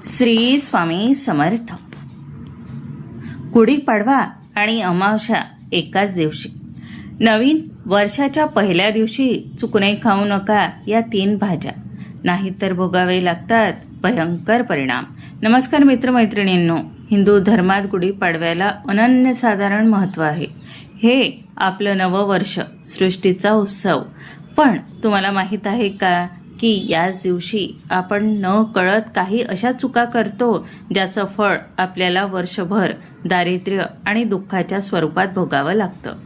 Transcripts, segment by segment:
श्री स्वामी समर्थ. गुढीपाडवा आणि अमावस्या एकाच दिवशी. नवीन वर्षाच्या पहिल्या दिवशी चुकणे खाऊ नका या 3 भाज्या, नाहीतर भोगावे लागतात भयंकर परिणाम. नमस्कार मित्रमैत्रिणींनो, हिंदू धर्मात गुढीपाडव्याला अनन्यसाधारण महत्त्व आहे. हे आपलं नवं वर्ष, सृष्टीचा उत्सव. पण तुम्हाला माहीत आहे का की याच दिवशी आपण न कळत काही अशा चुका करतो ज्याचं फळ आपल्याला वर्षभर दारिद्र्य आणि दुःखाच्या स्वरूपात भोगावं लागतं.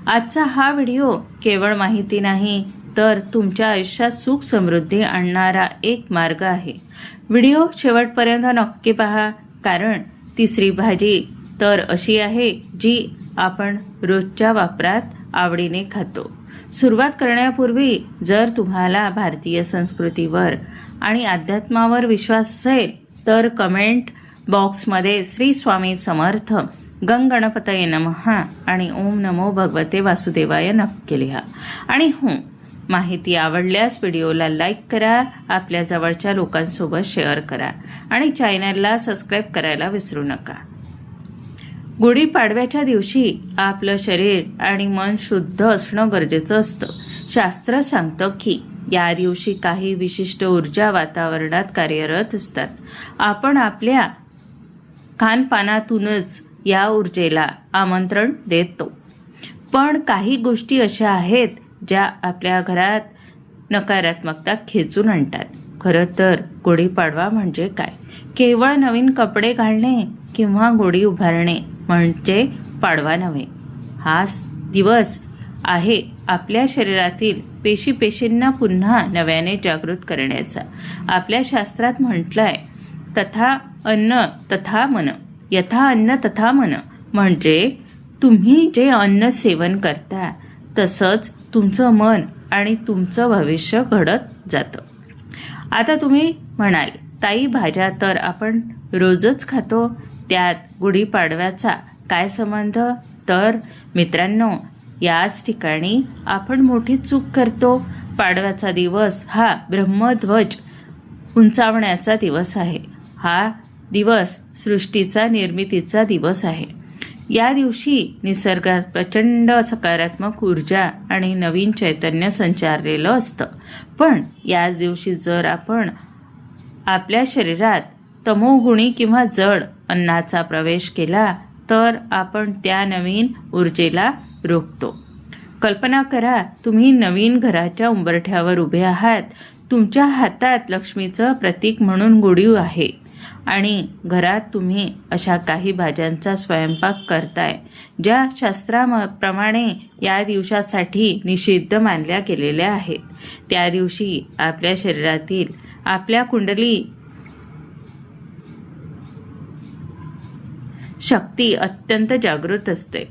आजचा हा व्हिडिओ केवळ माहिती नाही, तर तुमच्या आयुष्यात सुख समृद्धी आणणारा एक मार्ग आहे. व्हिडिओ शेवटपर्यंत नक्की पहा, कारण तिसरी भाजी तर अशी आहे जी आपण रोजच्या वापरात आवडीने खातो. सुरुवात करण्यापूर्वी जर तुम्हाला भारतीय संस्कृतीवर आणि अध्यात्मावर विश्वास असेल तर कमेंट बॉक्समध्ये श्री स्वामी समर्थ, गणपतये नमः आणि ओम नमो भगवते वासुदेवाय नक्की लिहा. आणि माहिती आवडल्यास व्हिडिओला लाईक करा, आपल्या जवळच्या लोकांसोबत शेअर करा आणि चॅनलला सबस्क्राईब करायला विसरू नका. गुढीपाडव्याच्या दिवशी आपलं शरीर आणि मन शुद्ध असणं गरजेचं असतं. शास्त्र सांगतं की या दिवशी काही विशिष्ट ऊर्जा वातावरणात कार्यरत असतात. आपण आपल्या खानपानातूनच या ऊर्जेला आमंत्रण देतो. पण काही गोष्टी अशा आहेत ज्या आपल्या घरात नकारात्मकता खेचून आणतात. खरं तर गुढीपाडवा म्हणजे काय? केवळ नवीन कपडे घालणे किंवा गुढी उभारणे म्हणजे पाडवा नव्हे. हा दिवस आहे आपल्या शरीरातील पेशींना पुन्हा नव्याने जागृत करण्याचा. आपल्या शास्त्रात म्हटलंय, तथा अन्न तथा मन, यथा अन्न तथा मन, म्हणजे तुम्ही जे अन्न सेवन करता तसंच तुमचं मन आणि तुमचं भविष्य घडत जातं. आता तुम्ही म्हणाल, ताई भाज्या तर आपण रोजच खातो, त्यात गुढीपाडव्याचा काय संबंध? तर मित्रांनो, याच ठिकाणी आपण मोठी चूक करतो. पाडव्याचा दिवस हा ब्रह्मध्वज उंचावण्याचा दिवस आहे. हा दिवस सृष्टीचा निर्मितीचा दिवस आहे. या दिवशी निसर्गात प्रचंड सकारात्मक ऊर्जा आणि नवीन चैतन्य संचारलेलं असतं. पण याच दिवशी जर आपण आपल्या शरीरात तमोगुणी किंवा जड अन्नाचा प्रवेश केला तर आपण त्या नवीन ऊर्जेला रोखतो. कल्पना करा, तुम्ही नवीन घराच्या उंबरठ्यावर उभे आहात. तुमच्या हातात लक्ष्मीचं प्रतीक म्हणून गुढी आहे आणि घरात तुम्ही अशा काही भाज्यांचा स्वयंपाक करताय ज्या शास्त्राप्रमाणे या दिवसासाठी निषिद्ध मानल्या गेलेल्या आहेत. त्या दिवशी आपल्या शरीरातील आपल्या कुंडली शक्ती अत्यंत जागृत असते.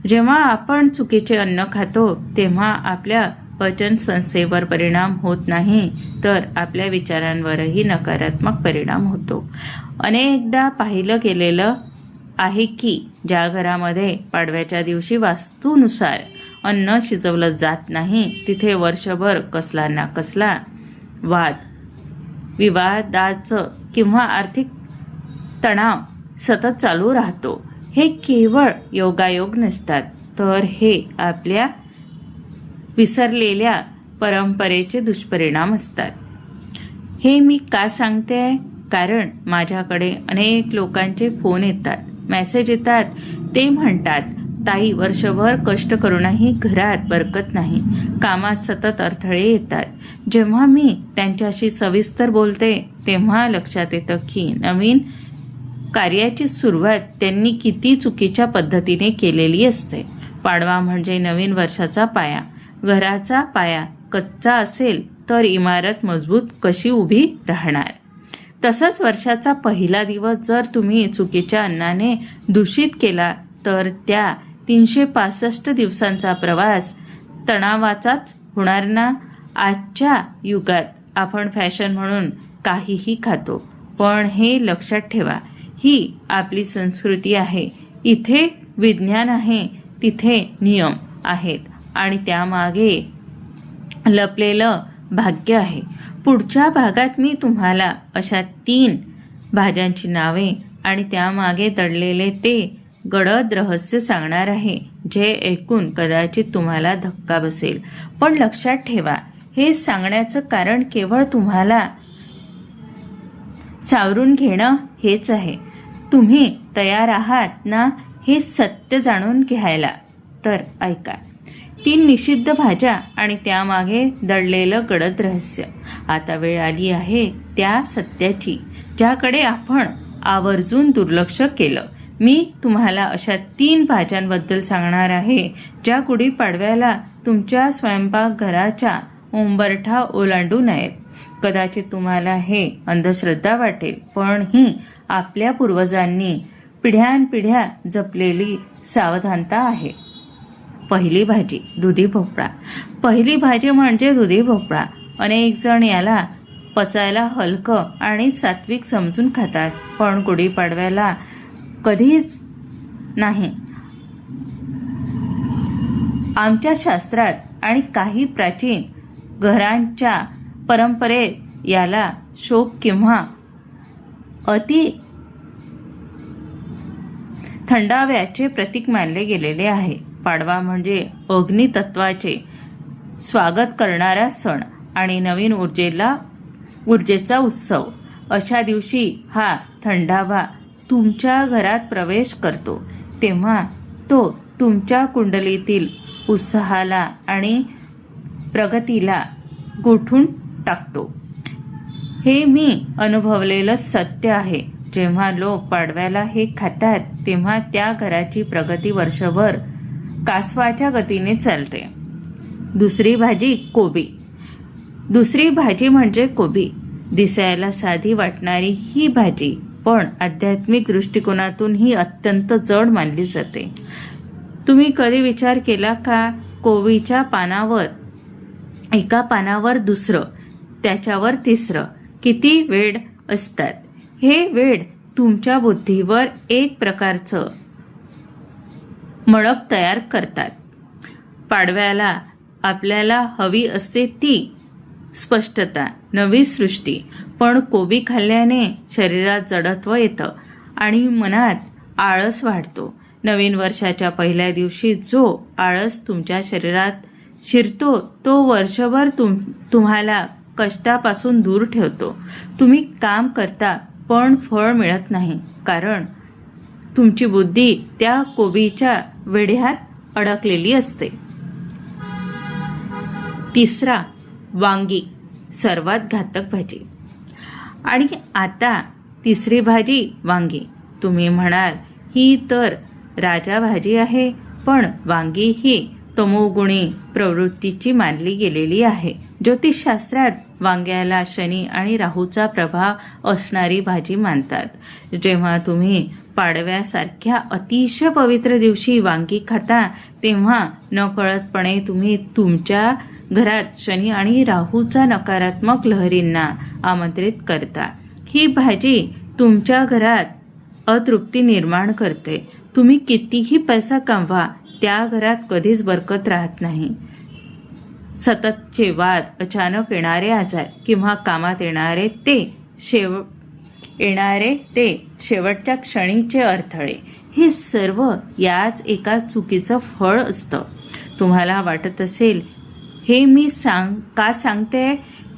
जेव्हा आपण चुकीचे अन्न खातो तेव्हा आपल्या पचन संस्थेवर परिणाम होत नाही, तर आपल्या विचारांवरही नकारात्मक परिणाम होतो. अनेकदा पाहिलं गेलेलं आहे की ज्या घरामध्ये पाडव्याच्या दिवशी वास्तूनुसार अन्न शिजवलं जात नाही, तिथे वर्षभर कसला ना कसला वाद विवादाचं किंवा आर्थिक तणाव सतत चालू राहतो. हे केवळ योगायोग नसतात, तर हे आपल्या विसरलेल्या परंपरेचे दुष्परिणाम असतात. हे मी का सांगते? कारण माझ्याकडे अनेक लोकांचे फोन येतात, मेसेज येतात. ते म्हणतात, ताई वर्षभर कष्ट करूनही घरात बरकत नाही, कामात सतत अडथळे येतात. जेव्हा मी त्यांच्याशी सविस्तर बोलते तेव्हा लक्षात येतं की नवीन कार्याची सुरुवात त्यांनी किती चुकीच्या पद्धतीने केलेली असते. पाडवा म्हणजे नवीन वर्षाचा पाया. घराचा पाया कच्चा असेल तर इमारत मजबूत कशी उभी राहणार? तसंच वर्षाचा पहिला दिवस जर तुम्ही चुकीच्या अन्नाने दूषित केला तर त्या 365 दिवसांचा प्रवास तणावाचाच होणार ना. आजच्या युगात आपण फॅशन म्हणून काहीही खातो, पण हे लक्षात ठेवा, ही आपली संस्कृती आहे. इथे विज्ञान आहे, तिथे नियम आहेत आणि त्यामागे लपलेलं भाग्य आहे. पुढच्या भागात मी तुम्हाला अशा 3 भाज्यांची नावे आणि त्यामागे दडलेले ते गडद रहस्य सांगणार आहे, जे ऐकून कदाचित तुम्हाला धक्का बसेल. पण लक्षात ठेवा, हे सांगण्याचं कारण केवळ तुम्हाला सावरून घेणं हेच आहे. तुम्ही तयार आहात ना हे सत्य जाणून घ्यायला? तर ऐका. 3 निषिद्ध भाज्या आणि त्यामागे दडलेलं गडद रहस्य. आता वेळ आली आहे त्या सत्याची, ज्याकडे आपण आवर्जून दुर्लक्ष केलं. मी तुम्हाला अशा 3 भाज्यांबद्दल सांगणार आहे, ज्या गुढीपाडव्याला तुमच्या स्वयंपाकघराच्या उंबरठा ओलांडू नयेत. कदाचित तुम्हाला हे अंधश्रद्धा वाटेल, पण ही आपल्या पूर्वजांनी पिढ्यानपिढ्या जपलेली सावधानता आहे. पहिली भाजी, दुधी भोपळा. पहिली भाजी म्हणजे दुधी भोपळा. अनेक जण याला पचायला हलकं आणि सात्विक समजून खातात, पण गुढीपाडव्याला कधीच नाही. आमच्या शास्त्रात आणि काही प्राचीन घरांच्या परंपरेत याला शोक किंवा अति थंडाव्याचे प्रतीक मानले गेलेले आहे. पाडवा म्हणजे अग्नितत्वाचे स्वागत करणारा सण आणि नवीन ऊर्जेचा उत्सव. अशा दिवशी हा थंडावा तुमच्या घरात प्रवेश करतो, तेव्हा तो तुमच्या कुंडलीतील उत्साहाला आणि प्रगतीला गोठून टाकतो. हे मी अनुभवलेलं सत्य आहे. जेव्हा लोक पाडव्याला हे खातात, तेव्हा त्या घराची प्रगती वर्षभर कासवाच्या गतीने चालते. दुसरी भाजी, कोबी. दुसरी भाजी म्हणजे कोबी. दिसायला साधी वाटणारी ही भाजी पण आध्यात्मिक दृष्टिकोनातून ही अत्यंत जड मानली जाते. तुम्ही कधी विचार केला का, कोबीच्या पानावर, एका पानावर दुसरं, त्याच्यावर तिसरं किती वेड असतात? हे वेड तुमच्या बुद्धीवर एक प्रकारचं मळप तयार करतात. पाडव्याला आपल्याला हवी असते ती स्पष्टता, नवी सृष्टी, पण कोबी खाल्ल्याने शरीरात जडत्व येतं आणि मनात आळस वाढतो. नवीन वर्षाच्या पहिल्या दिवशी जो आळस तुमच्या शरीरात शिरतो, तो वर्षभर तुम्हाला कष्टापासून दूर ठेवतो. तुम्ही काम करता पण फळ मिळत नाही, कारण तुमची बुद्धी त्या कोबीच्या वेढ्यात अडकलेली असते. तिसरा, वांगी. सर्वात घातक भाजी. आणि आता तिसरी भाजी, वांगी. तुम्ही म्हणाल, ही तर राजा भाजी आहे, पण वांगी ही तमोगुणी प्रवृत्तीची मानली गेलेली आहे. ज्योतिषशास्त्रात वांग्याला शनी आणि राहूचा प्रभाव असणारी भाजी मानतात. जेव्हा तुम्ही पाडव्यासारख्या अतिशय पवित्र दिवशी वांगी खाता, तेव्हा नकळतपणे तुम्ही तुमच्या घरात शनी आणि राहूचा नकारात्मक लहरींना आमंत्रित करता. ही भाजी तुमच्या घरात अतृप्ती निर्माण करते. तुम्ही कितीही पैसा कमवा, त्या घरात कधीच बरकत राहत नाही. सततचे वाद, अचानक येणारे आजार किंवा कामात येणारे ते शेवटच्या क्षणीचे अडथळे, हे सर्व याच एका चुकीचं फळ असतं. तुम्हाला वाटत असेल, हे मी का सांगते?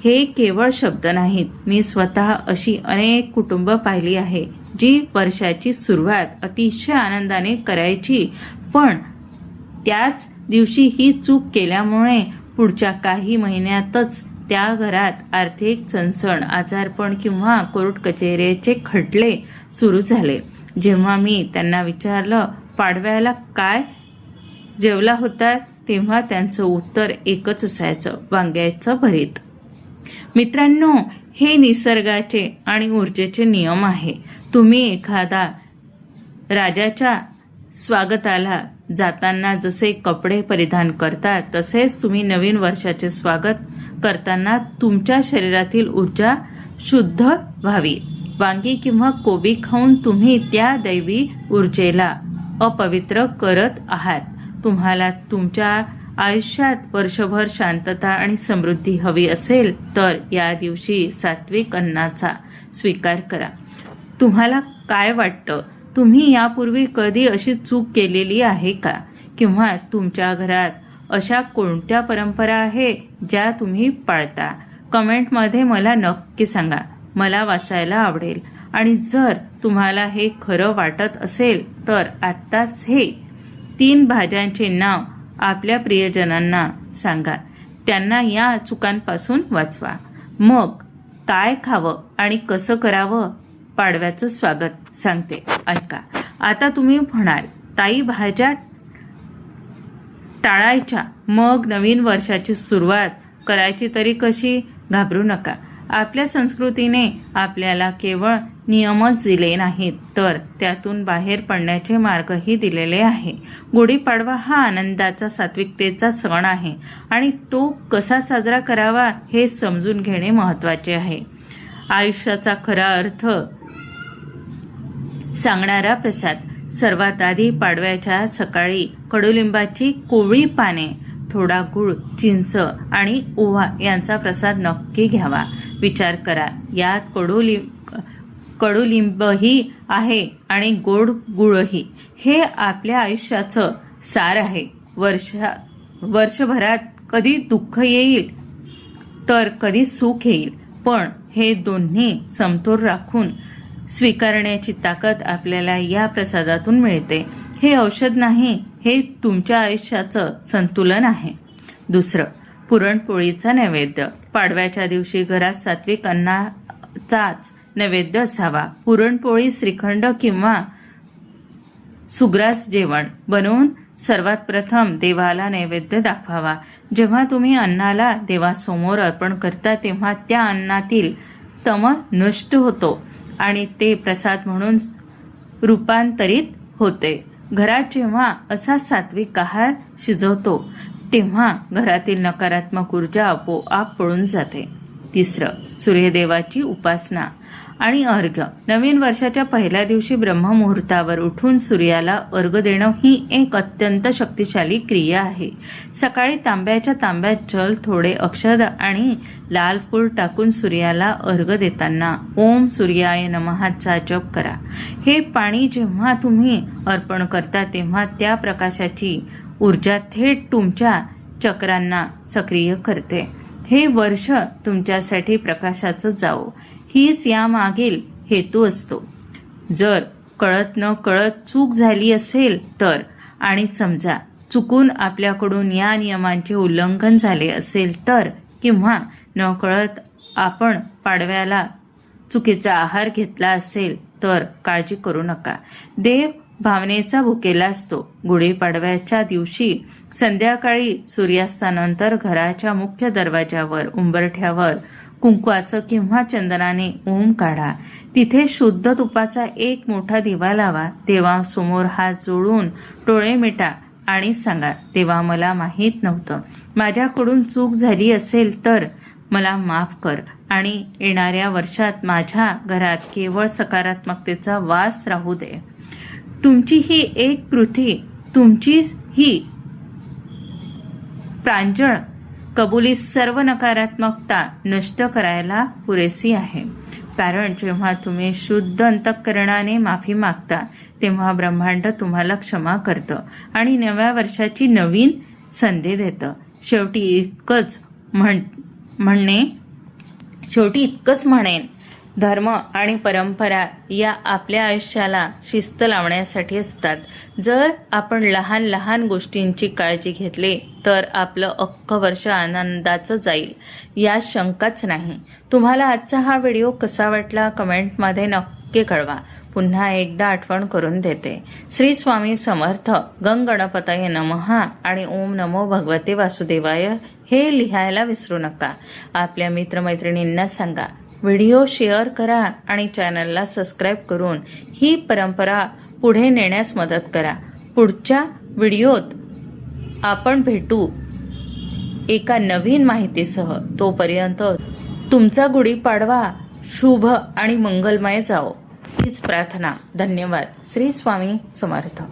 हे केवळ शब्द नाहीत. मी स्वतः अशी अनेक कुटुंब पाहिली आहे, जी वर्षाची सुरुवात अतिशय आनंदाने करायची, पण त्याच दिवशी ही चूक केल्यामुळे पुढच्या काही महिन्यातच त्या घरात आर्थिक चणचण, आजारपण किंवा कोर्ट कचेरीचे खटले सुरू झाले. जेव्हा मी त्यांना विचारलं, पाडव्याला काय जेवला होता, तेव्हा त्यांचं उत्तर एकच असायचं, वांग्याचं भरीत. मित्रांनो, हे निसर्गाचे आणि ऊर्जेचे नियम आहे. तुम्ही एखादा राजाच्या स्वागताला जाताना जसे कपडे परिधान करता, तसेच तुम्ही नवीन वर्षाचे स्वागत करताना तुमच्या शरीरातील ऊर्जा शुद्ध व्हावी. वांगी किंवा कोबी खाऊन तुम्ही त्या दैवी ऊर्जेला अपवित्र करत आहात. तुम्हाला तुमच्या आयुष्यात वर्षभर शांतता आणि समृद्धी हवी असेल, तर या दिवशी सात्विक अन्नाचा स्वीकार करा. तुम्हाला काय वाटतं? तुम्ही यापूर्वी कधी अशी चूक केलेली आहे का? किंवा तुमच्या घरात अशा कोणत्या परंपरा आहे ज्या तुम्ही पाळता? कमेंटमध्ये मला नक्की सांगा, मला वाचायला आवडेल. आणि जर तुम्हाला हे खरं वाटत असेल तर आत्ताच हे 3 भाज्यांचे नाव आपल्या प्रियजनांना सांगा. त्यांना या चुकांपासून वाचवा. मग काय खावं आणि कसं करावं? पाडव्याचं स्वागत सांगते, ऐका. आता तुम्ही म्हणाल, ताई भाज्या टाळायच्या, मग नवीन वर्षाची सुरुवात करायची तरी कशी? घाबरू नका. आपल्या संस्कृतीने आपल्याला केवळ नियमच दिले नाहीत, तर त्यातून बाहेर पडण्याचे मार्गही दिलेले आहे. गुढीपाडवा हा आनंदाचा, सात्विकतेचा सण आहे आणि तो कसा साजरा करावा हे समजून घेणे महत्त्वाचे आहे. आयुष्याचा खरा अर्थ सांगणारा प्रसाद. सर्वात आधी पाडव्याच्या सकाळी कडुलिंबाची कोवळी पाने, थोडा गूळ, चिंच आणि ओवा यांचा प्रसाद नक्की घ्यावा. विचार करा, यात कडुलिंबही आहे आणि गोड गुळही. हे आपल्या आयुष्याचं सार आहे. वर्षभरात कधी दुःख येईल तर कधी सुख येईल, पण हे दोन्ही समतोल राखून स्वीकारण्याची ताकद आपल्याला या प्रसादातून मिळते. हे औषध नाही, हे तुमच्या आयुष्याचं संतुलन आहे. दुसरं, पुरणपोळीचा नैवेद्य. पाडव्याच्या दिवशी घरात सात्विक अन्नाचाच नैवेद्य असावा. पुरणपोळी, श्रीखंड किंवा सुग्रास जेवण बनवून सर्वात प्रथम देवाला नैवेद्य दाखवावा. जेव्हा तुम्ही अन्नाला देवासमोर अर्पण करता तेव्हा त्या अन्नातील तम नष्ट होतो आणि ते प्रसाद म्हणून रूपांतरित होते. घरात जेव्हा असा सात्विक आहार शिजवतो तेव्हा घरातील नकारात्मक ऊर्जा आपोआप पळून जाते. तिसरं, सूर्यदेवाची उपासना आणि अर्घ्य. नवीन वर्षाच्या पहिल्या दिवशी ब्रह्ममुहूर्तावर उठून सूर्याला अर्घ्य देणं ही एक अत्यंत शक्तिशाली क्रिया आहे. सकाळी तांब्याच्या तांब्यात जल, थोडे अक्षत आणि लाल फूल टाकून सूर्याला अर्घ्य देताना ओम सूर्याय नमःचा जप करा. हे पाणी जेव्हा तुम्ही अर्पण करता तेव्हा त्या प्रकाशाची ऊर्जा थेट तुमच्या चक्रांना सक्रिय करते. हे वर्ष तुमच्यासाठी प्रकाशाचं जावो, हीच यामागील हेतू असतो. जर कळत न कळत चूक झाली असेल तर, आणि समजा चुकून आपल्याकडून या नियमांचे उल्लंघन झाले असेल तर, किंवा न कळत आपण पाडव्याला चुकीचा आहार घेतला असेल तर काळजी करू नका. देव भावनेचा भुकेला असतो. गुढीपाडव्याच्या दिवशी संध्याकाळी सूर्यास्तानंतर घराच्या मुख्य दरवाजावर, उंबरठ्यावर कुंकवाचं किंवा चंदनाने ओम काढा. तिथे शुद्ध तुपाचा एक मोठा दिवा लावा. देवासमोर हात जोडून डोळे मिटा आणि सांगा, देवा मला माहीत नव्हतं, माझ्याकडून चूक झाली असेल तर मला माफ कर आणि येणाऱ्या वर्षात माझ्या घरात केवळ सकारात्मकतेचा वास राहू दे. तुमची ही एक कृती, तुमची ही प्रांजळ कबुली सर्व नकारात्मकता नष्ट करायला पुरेसी आहे. कारण जेव्हा तुम्ही शुद्ध अंतःकरणाने माफी मागता तेव्हा ब्रह्मांड तुम्हाला क्षमा करतं आणि नव्या वर्षाची नवीन संधी देतं. शेवटी इतकंच म्हणेन, धर्म आणि परंपरा या आपल्या आयुष्याला शिस्त लावण्यासाठी असतात. जर आपण लहान लहान गोष्टींची काळजी घेतली तर आपलं अख्खं वर्ष आनंदाचं जाईल, यात शंकाच नाही. तुम्हाला आजचा हा व्हिडिओ कसा वाटला कमेंटमध्ये नक्की कळवा. पुन्हा एकदा आठवण करून देते, श्री स्वामी समर्थ, गंग गणपतये नमः आणि ओम नमो भगवते वासुदेवाय हे लिहायला विसरू नका. आपल्या मित्रमैत्रिणींना सांगा, व्हिडिओ शेअर करा आणि चॅनलला सबस्क्राईब करून ही परंपरा पुढे नेण्यास मदत करा. पुढच्या व्हिडिओत आपण भेटू एका नवीन माहितीसह. तोपर्यंत तुमचा गुढीपाडवा शुभ आणि मंगलमय जावो हीच प्रार्थना. धन्यवाद. श्री स्वामी समर्थ.